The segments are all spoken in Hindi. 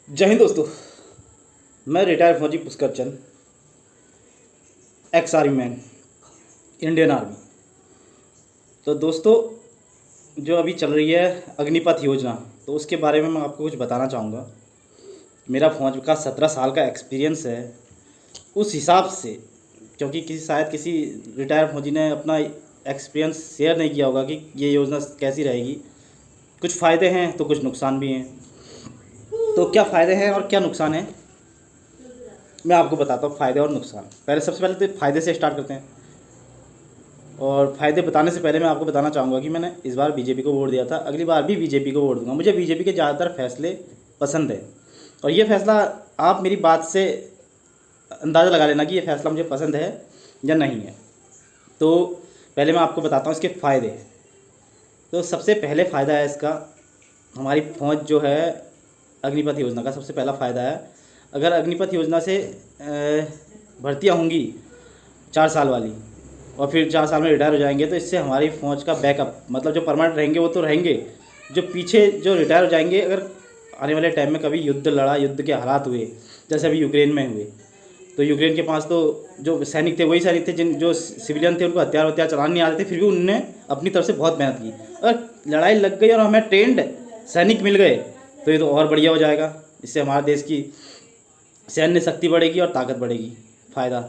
जय हिंद दोस्तों। मैं रिटायर्ड फौजी Pushkar Chand, ex army man, Indian army. तो दोस्तों, जो अभी चल रही है अग्निपथ योजना, तो उसके बारे में मैं आपको कुछ बताना चाहूँगा। मेरा फौज का 17 साल का एक्सपीरियंस है। उस हिसाब से, क्योंकि किसी रिटायर्ड फौजी ने अपना एक्सपीरियंस शेयर नहीं किया होगा कि ये योजना कैसी रहेगी। कुछ फ़ायदे हैं तो कुछ नुकसान भी हैं। तो क्या फ़ायदे हैं और क्या नुकसान है, मैं आपको बताता हूँ फ़ायदे और नुकसान। सबसे पहले तो फ़ायदे से स्टार्ट करते हैं। और फ़ायदे बताने से पहले मैं आपको बताना चाहूँगा कि मैंने इस बार बीजेपी को वोट दिया था, अगली बार भी बीजेपी को वोट दूंगा। मुझे बीजेपी के ज़्यादातर फैसले पसंद है, और ये फ़ैसला आप मेरी बात से अंदाज़ा लगा लेना कि ये फ़ैसला मुझे पसंद है या नहीं है। तो पहले मैं आपको बताता हूँ इसके फ़ायदे। तो सबसे पहले फ़ायदा है इसका, हमारी फ़ौज जो है अग्निपथ योजना का सबसे पहला फ़ायदा है। अगर अग्निपथ योजना से भर्तियाँ होंगी 4 साल वाली, और फिर 4 साल में रिटायर हो जाएंगे, तो इससे हमारी फ़ौज का बैकअप, मतलब जो परमानेंट रहेंगे वो तो रहेंगे, जो पीछे जो रिटायर हो जाएंगे, अगर आने वाले टाइम में कभी युद्ध के हालात हुए, जैसे अभी यूक्रेन में हुए, तो यूक्रेन के पास तो जो सैनिक थे वही सैनिक थे जो सिविलियन थे, उनको हथियार चलाने नहीं आते थे, फिर भी उन्होंने अपनी तरफ से बहुत मेहनत की। अगर लड़ाई लग गई और हमें ट्रेंड सैनिक मिल गए तो ये तो और बढ़िया हो जाएगा। इससे हमारे देश की सैन्य शक्ति बढ़ेगी और ताकत बढ़ेगी। फ़ायदा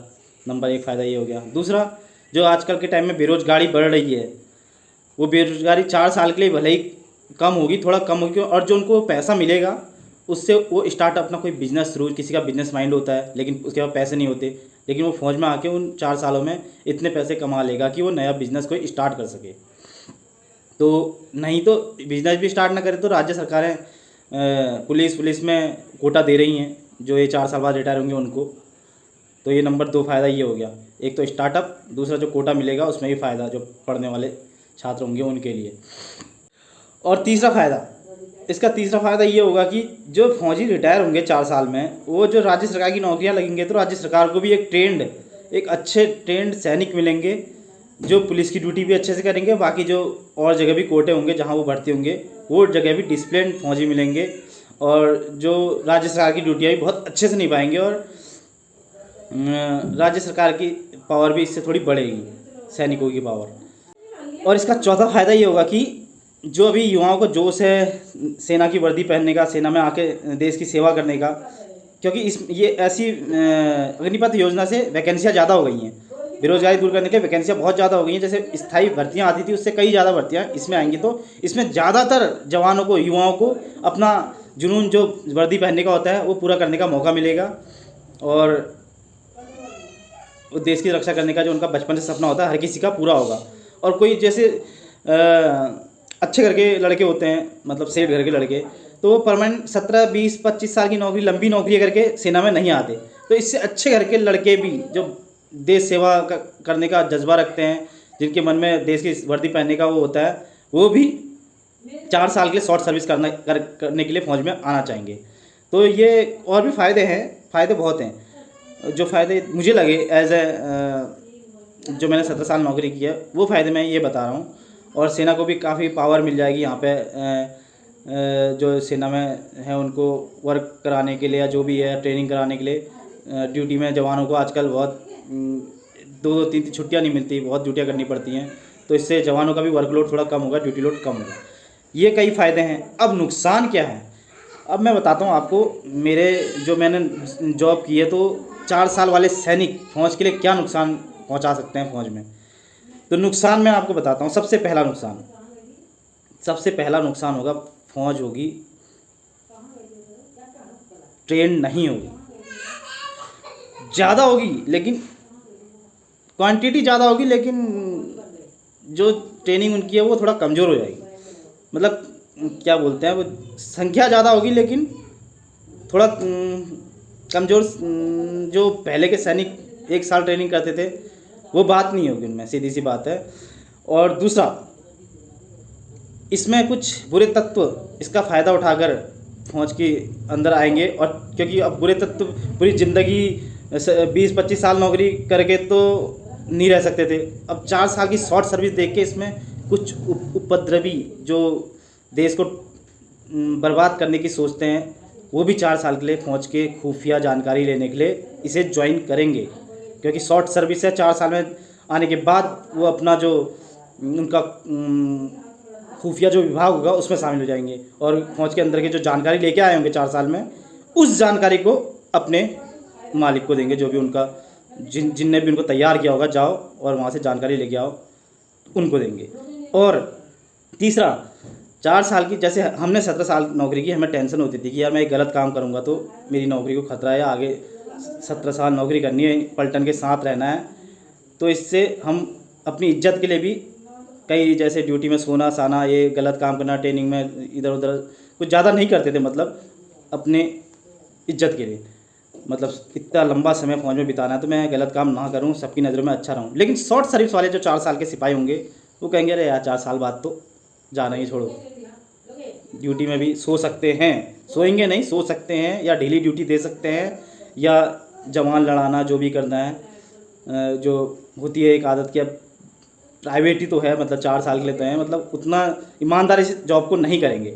नंबर 1 फ़ायदा ये हो गया। दूसरा, जो आजकल के टाइम में बेरोज़गारी बढ़ रही है, वो बेरोज़गारी 4 साल के लिए भले ही कम होगी, थोड़ा कम होगी, और जो उनको पैसा मिलेगा उससे वो स्टार्ट अपना कोई बिज़नेस शुरू, किसी का बिज़नेस माइंड होता है लेकिन उसके पास पैसे नहीं होते, लेकिन वो फौज में आके उन 4 सालों में इतने पैसे कमा लेगा कि वो नया बिज़नेस कोई स्टार्ट कर सके। तो नहीं तो बिज़नेस भी स्टार्ट ना करे तो राज्य सरकारें पुलिस में कोटा दे रही हैं, जो ये 4 साल बाद रिटायर होंगे उनको। तो ये नंबर 2 फ़ायदा ये हो गया। एक तो स्टार्टअप, दूसरा जो कोटा मिलेगा उसमें भी फ़ायदा, जो पढ़ने वाले छात्र होंगे उनके लिए। और तीसरा फ़ायदा ये होगा कि जो फौजी रिटायर होंगे 4 साल में, वो जो राज्य सरकार की नौकरियां लगेंगे, तो राज्य सरकार को भी एक अच्छे ट्रेंड सैनिक मिलेंगे, जो पुलिस की ड्यूटी भी अच्छे से करेंगे। बाकी जो और जगह भी कोटे होंगे जहां वो भर्ती होंगे, वो जगह भी डिसिप्लिन फौजी मिलेंगे, और जो राज्य सरकार की ड्यूटियाँ भी बहुत अच्छे से निभाएंगे, और राज्य सरकार की पावर भी इससे थोड़ी बढ़ेगी, सैनिकों की पावर। और इसका चौथा फ़ायदा ये होगा कि जो अभी युवाओं को जोश है सेना की वर्दी पहनने का, सेना में आके देश की सेवा करने का, क्योंकि ये ऐसी अग्निपथ योजना से वैकेंसियाँ ज़्यादा हो गई हैं, बेरोजगारी दूर करने के लिए वैकेंसियाँ बहुत ज़्यादा हो गई हैं। जैसे स्थायी भर्तियाँ आती थी, उससे कई ज़्यादा भर्तियाँ इसमें आएंगी, तो इसमें ज़्यादातर जवानों को, युवाओं को अपना जुनून जो वर्दी पहनने का होता है वो पूरा करने का मौका मिलेगा, और वो देश की रक्षा करने का जो उनका बचपन से सपना होता है हर किसी का पूरा होगा। और कोई जैसे अच्छे घर के लड़के होते हैं, मतलब सेठ घर के लड़के, तो वो परमानेंट 17, 20, 25 साल की नौकरी, लंबी नौकरी करके सेना में नहीं आते। तो इससे अच्छे घर के लड़के भी जो देश सेवा करने का जज्बा रखते हैं, जिनके मन में देश की वर्दी पहनने का वो होता है, वो भी 4 साल के लिए शॉर्ट सर्विस करने के लिए फौज में आना चाहेंगे। तो ये और भी फ़ायदे हैं, फ़ायदे बहुत हैं। जो फ़ायदे मुझे लगे जो मैंने 17 साल नौकरी की है, वो फ़ायदे मैं ये बता रहा हूँ। और सेना को भी काफ़ी पावर मिल जाएगी यहाँ पे, जो सेना में है उनको वर्क कराने के लिए, या जो भी है ट्रेनिंग कराने के लिए। ड्यूटी में जवानों को आजकल बहुत 2-2, 3-3 छुट्टियाँ नहीं मिलती, बहुत ड्यूटियाँ करनी पड़ती हैं, तो इससे जवानों का भी वर्कलोड थोड़ा कम होगा, ड्यूटी लोड कम होगा। ये कई फ़ायदे हैं। अब नुकसान क्या है, अब मैं बताता हूँ आपको। मैंने जॉब की है, तो 4 साल वाले सैनिक फौज के लिए क्या नुकसान पहुँचा सकते हैं फौज में। तो नुकसान मैं आपको बताता हूँ। सबसे पहला नुकसान होगा, फौज होगी ट्रेन नहीं होगी, ज़्यादा होगी लेकिन क्वांटिटी ज़्यादा होगी, लेकिन जो ट्रेनिंग उनकी है वो थोड़ा कमज़ोर हो जाएगी। मतलब क्या बोलते हैं, वो संख्या ज़्यादा होगी लेकिन थोड़ा कमज़ोर। जो पहले के सैनिक 1 साल ट्रेनिंग करते थे, वो बात नहीं होगी उनमें, सीधी सी बात है। और दूसरा, इसमें कुछ बुरे तत्व इसका फ़ायदा उठाकर फौज के अंदर आएंगे, और क्योंकि अब बुरे तत्व पूरी ज़िंदगी 20-25 साल नौकरी करके तो नहीं रह सकते थे। अब 4 साल की शॉर्ट सर्विस देख के इसमें कुछ उपद्रवी जो देश को बर्बाद करने की सोचते हैं, वो भी 4 साल के लिए फ़ौज के खुफिया जानकारी लेने के लिए इसे ज्वाइन करेंगे, क्योंकि शॉर्ट सर्विस है। 4 साल में आने के बाद वो अपना जो उनका खुफिया जो विभाग होगा उसमें शामिल हो जाएंगे और फ़ौज के अंदर की जो जानकारी लेके आए होंगे 4 साल में, उस जानकारी को अपने मालिक को देंगे, जो भी उनका जिनने भी उनको तैयार किया होगा, जाओ और वहाँ से जानकारी लेके आओ, उनको देंगे। और तीसरा, 4 साल की, जैसे हमने 17 साल नौकरी की, हमें टेंशन होती थी कि यार मैं एक गलत काम करूँगा तो मेरी नौकरी को खतरा है, आगे 17 साल नौकरी करनी है, पलटन के साथ रहना है। तो इससे हम अपनी इज्जत के लिए भी कई, जैसे ड्यूटी में सोना साना, ये गलत काम करना, ट्रेनिंग में इधर उधर कुछ ज़्यादा नहीं करते थे, मतलब अपने इज्जत के लिए, मतलब इतना लंबा समय फौज में बिताना है तो मैं गलत काम ना करूं, सबकी नज़रों में अच्छा रहूं। लेकिन शॉर्ट सर्विस वाले जो 4 साल के सिपाही होंगे वो कहेंगे अरे यार 4 साल बाद तो जाना ही, छोड़ो, ड्यूटी में भी सो सकते हैं, सोएंगे नहीं, सो सकते हैं, या डेली ड्यूटी दे सकते हैं, या जवान लड़ाना जो भी करना है, जो होती है एक आदत की। अब प्राइवेट ही तो है, मतलब 4 साल के लिए तो है, मतलब उतना ईमानदारी से जॉब को नहीं करेंगे।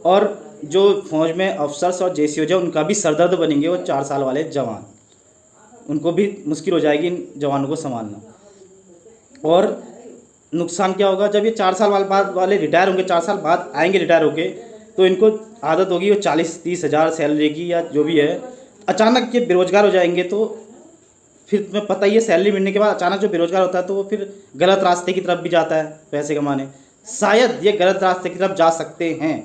और जो फौज में अफसर्स और जेसी हो जाए उनका भी सरदर्द बनेंगे वो 4 साल वाले जवान, उनको भी मुश्किल हो जाएगी इन जवानों को संभालना। और नुकसान क्या होगा, जब ये 4 साल बाद वाले रिटायर होंगे, 4 साल बाद आएंगे रिटायर होके, तो इनको आदत होगी वो 40-30 हज़ार सैलरी की या जो भी है, अचानक ये बेरोजगार हो जाएंगे। तो फिर तुम्हें पता ही है, सैलरी मिलने के बाद अचानक जो बेरोजगार होता है तो वो फिर गलत रास्ते की तरफ भी जाता है पैसे कमाने। शायद ये गलत रास्ते की तरफ जा सकते हैं,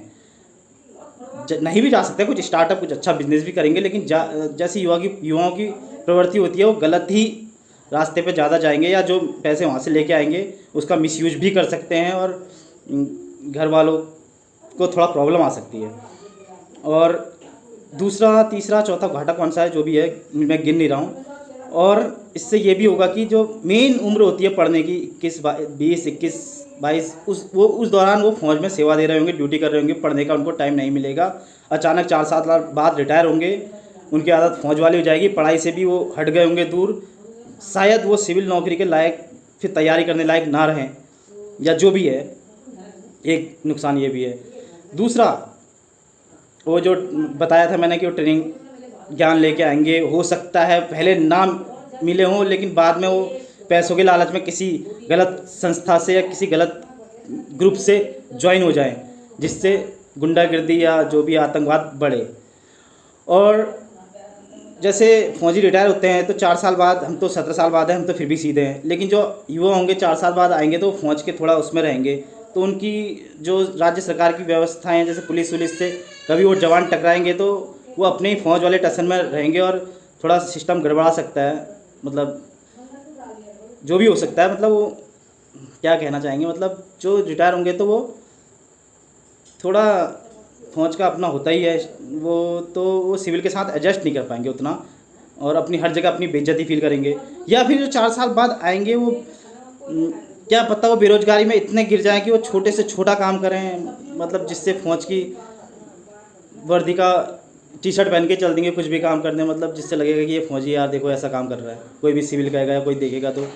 नहीं भी जा सकते, कुछ स्टार्टअप, कुछ अच्छा बिजनेस भी करेंगे, लेकिन जैसे युवाओं की प्रवृत्ति होती है वो गलत ही रास्ते पे ज़्यादा जाएंगे, या जो पैसे वहाँ से लेके आएंगे उसका मिसयूज भी कर सकते हैं और घर वालों को थोड़ा प्रॉब्लम आ सकती है। और दूसरा, तीसरा, चौथा घाटा कौन सा है जो भी है मैं गिन नहीं रहा हूँ। और इससे ये भी होगा कि जो मेन उम्र होती है पढ़ने की, 20, 21, 22, उस दौरान वो फौज में सेवा दे रहे होंगे, ड्यूटी कर रहे होंगे, पढ़ने का उनको टाइम नहीं मिलेगा। अचानक 4 साल बाद रिटायर होंगे, उनकी आदत फौज वाली हो जाएगी, पढ़ाई से भी वो हट गए होंगे दूर, शायद वो सिविल नौकरी के लायक फिर तैयारी करने लायक ना रहें, या जो भी है। एक नुकसान ये भी है। दूसरा, वो जो बताया था मैंने कि वो ट्रेनिंग ज्ञान लेके आएंगे, हो सकता है पहले ना मिले हों, लेकिन बाद में वो पैसों के लालच में किसी गलत संस्था से या किसी गलत ग्रुप से ज्वाइन हो जाएं, जिससे गुंडागर्दी या जो भी आतंकवाद बढ़े। और जैसे फौजी रिटायर होते हैं तो 4 साल बाद, हम तो 17 साल बाद हैं, हम तो फिर भी सीधे हैं, लेकिन जो युवा होंगे 4 साल बाद आएंगे तो फौज के थोड़ा उसमें रहेंगे, तो उनकी जो राज्य सरकार की व्यवस्थाएं, जैसे पुलिस से कभी वो जवान टकराएंगे तो वो अपने ही फौज वाले टसन में रहेंगे और थोड़ा सिस्टम गड़बड़ा सकता है, मतलब जो भी हो सकता है। मतलब वो क्या कहना चाहेंगे, मतलब जो रिटायर होंगे तो वो थोड़ा फौज का अपना होता ही है, वो सिविल के साथ एडजस्ट नहीं कर पाएंगे उतना, और अपनी हर जगह अपनी बेइज्जती फील करेंगे। या फिर जो 4 साल बाद आएंगे वो क्या पता वो बेरोजगारी में इतने गिर जाएं कि वो छोटे से छोटा काम करें, मतलब जिससे फौज की वर्दी का टी-शर्ट पहन के चल देंगे, कुछ भी काम कर दें, मतलब जिससे लगेगा कि ये फौजी यार देखो ऐसा काम कर रहा है। कोई भी सिविल कहेगा या कोई देखेगा तो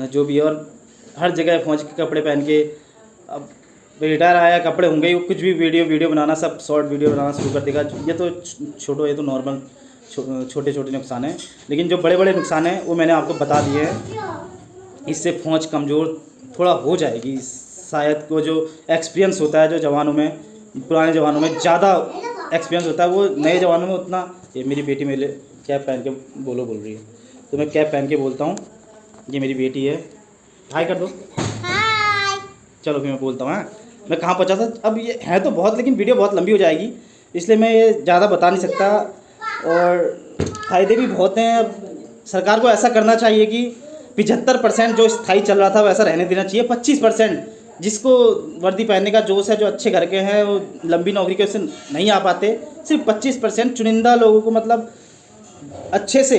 जो भी है, और हर जगह फौज के कपड़े पहन के, अब रिटायर आया कपड़े होंगे ही, कुछ भी वीडियो बनाना, सब शॉर्ट वीडियो बनाना शुरू कर देगा। ये तो ये तो नॉर्मल छोटे छोटे नुकसान हैं, लेकिन जो बड़े बड़े नुकसान हैं वो मैंने आपको बता दिए हैं। इससे फौज कमज़ोर थोड़ा हो जाएगी शायद। को जो एक्सपीरियंस होता है जो जवानों में, पुराने जवानों में ज़्यादा एक्सपीरियंस होता है, वो नए जवानों में उतना। ये मेरी बेटी मेरे कैप पहन के बोल रही है, तो मैं कैप पहन के बोलता हूँ। ये मेरी बेटी है, हाय कर दो। हाय। चलो फिर मैं बोलता हूँ। मैं कहाँ पहुँचा था, अब ये है तो बहुत, लेकिन वीडियो बहुत लंबी हो जाएगी, इसलिए मैं ये ज़्यादा बता नहीं सकता। और फ़ायदे भी बहुत हैं। अब सरकार को ऐसा करना चाहिए कि 75% जो स्थायी चल रहा था वैसा रहने देना चाहिए। 25% जिसको वर्दी पहनने का जोश है, जो अच्छे घर के हैं, वो लंबी नौकरी के उससे नहीं आ पाते, सिर्फ 25% चुनिंदा लोगों को, मतलब अच्छे से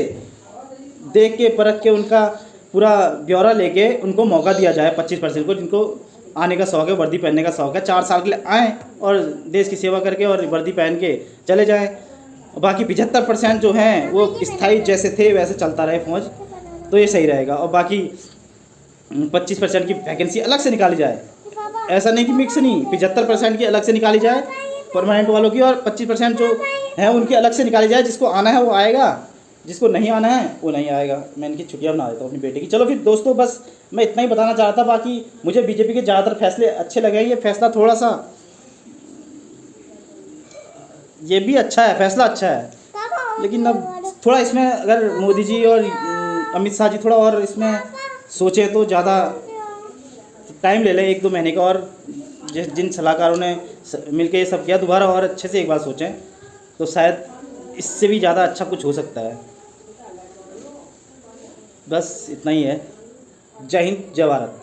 देख के परख के उनका पूरा ब्यौरा लेके उनको मौका दिया जाए। 25% को, जिनको आने का शौक़ है, वर्दी पहनने का शौक़ है, 4 साल के लिए आएँ और देश की सेवा करके और वर्दी पहन के चले जाएँ। बाकी 75% जो हैं वो स्थायी जैसे थे वैसे चलता रहे फौज, तो ये सही रहेगा। और बाकी 25% की वैकेंसी अलग से निकाली जाए, ऐसा नहीं कि मिक्स नहीं, 75% की अलग से निकाली जाए परमानेंट वालों की, और 25% जो है उनकी अलग से निकाली जाए। जिसको आना है वो आएगा, जिसको नहीं आना है वो नहीं आएगा। मैं इनकी छुट्टियां बना देता हूँ अपनी बेटे की। चलो फिर दोस्तों, बस मैं इतना ही बताना चाह रहा था। बाकी मुझे बीजेपी के ज़्यादातर फैसले अच्छे लगे। ये फैसला थोड़ा सा, ये भी अच्छा है, फैसला अच्छा है, लेकिन अब थोड़ा इसमें अगर मोदी जी और अमित शाह जी थोड़ा और इसमें सोचे तो ज़्यादा टाइम ले लें, 1-2 महीने का, और जिन सलाहकारों ने मिलकर ये सब किया, दोबारा और अच्छे से एक बार सोचें तो शायद इससे भी ज़्यादा अच्छा कुछ हो सकता है। बस इतना ही है। जय हिंद, जय भारत।